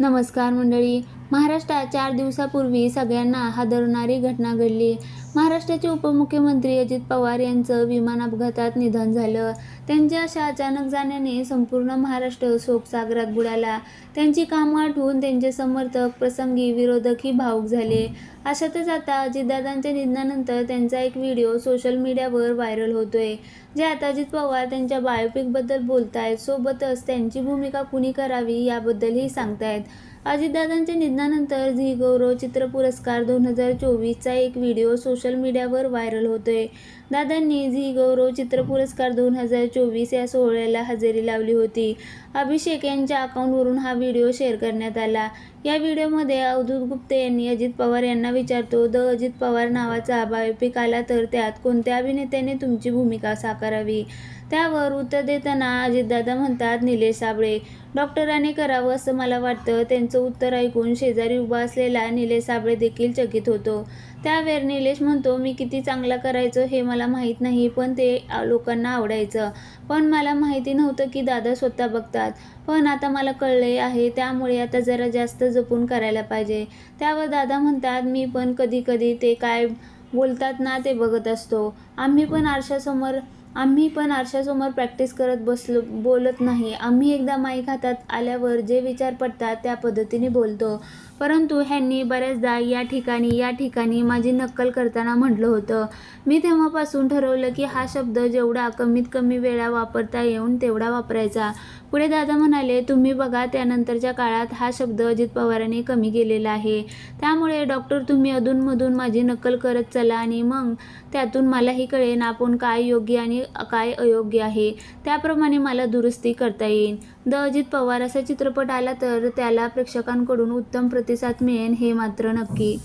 नमस्कार मंडळी. महाराष्ट्रात 4 दिवसापूर्वी सगळ्यांना हादरवणारी घटना घडली. महाराष्ट्राचे उपमुख्यमंत्री अजित पवार यांचं विमान अपघातात निधन झालं. त्यांच्या अशा अचानक जाण्याने संपूर्ण महाराष्ट्र शोकसागरात बुडाला. त्यांची कामं आठवून त्यांचे समर्थक, प्रसंगी विरोधकही भावुक झाले. अशातच आता अजितदादांच्या निधनानंतर त्यांचा एक व्हिडिओ सोशल मीडियावर व्हायरल होतोय, ज्यात अजित पवार त्यांच्या बायोपिकबद्दल बोलतायत. सोबतच त्यांची भूमिका कुणी करावी याबद्दलही सांगतायत. अजितदादांच्या निधनानंतर झी गौरव चित्र पुरस्कार 2024चा एक व्हिडिओ सोशल मीडियावर व्हायरल होतोय. दादांनी झी गौरव चित्र पुरस्कार 2024 या सोहळ्याला हजेरी लावली होती. अभिषेक यांच्या अकाउंटवरून हा व्हिडिओ शेअर करण्यात आला. या व्हिडिओमध्ये अवधूत गुप्ते यांनी अजित पवार यांना विचारतो, द अजित पवार नावाचा बायोपिक आला तर त्यात कोणत्या अभिनेत्याने तुमची भूमिका साकारावी? त्यावर उत्तर देताना अजितदादा म्हणतात, निलेश साबळे. डॉक्टरांनी करावं असं मला वाटतं. त्यांचं उत्तर ऐकून शेजारी उभा असलेला निलेश साबळे देखील चकित होतो. त्यावर निलेश म्हणतो, मी किती चांगला करायचो हे मला माहीत नाही, पण ते लोकांना आवडायचं. पण मला माहिती नव्हतं की दादा स्वतः बघतात. पण आता मला कळले आहे, त्यामुळे आता जरा जास्त जपून करायला पाहिजे. त्यावर दादा म्हणतात, मी पण कधी कधी ते काय बोलतात ना ते बघत असतो. आम्ही पण आरशासमोर प्रॅक्टिस करत बोलत नाही. आम्ही एकदा माईक हातात आल्यावर जे विचार पडतात त्या पद्धतीने बोलतो. परंतु ह्यांनी बऱ्याचदा या ठिकाणी माझी नक्कल करताना म्हटलं होतं. मी तेव्हापासून ठरवलं की हा शब्द जेवढा कमीत कमी वेळा वापरता येऊन तेवढा वापरायचा. पुढे दादा म्हणाले, तुम्ही बघा, त्यानंतरच्या काळात हा शब्द अजित पवारांनी कमी केलेला आहे. त्यामुळे डॉक्टर तुम्ही अधूनमधून माझी नक्कल करत चला आणि मग त्यातून मलाही कळेन आपण काय योग्य आणि काय अयोग्य आहे. त्याप्रमाणे मला दुरुस्ती करता येईल. द अजित पवार असा चित्रपट आला तर त्याला प्रेक्षकांकडून उत्तम प्रतिसाद मिळेल हे मात्र नक्की.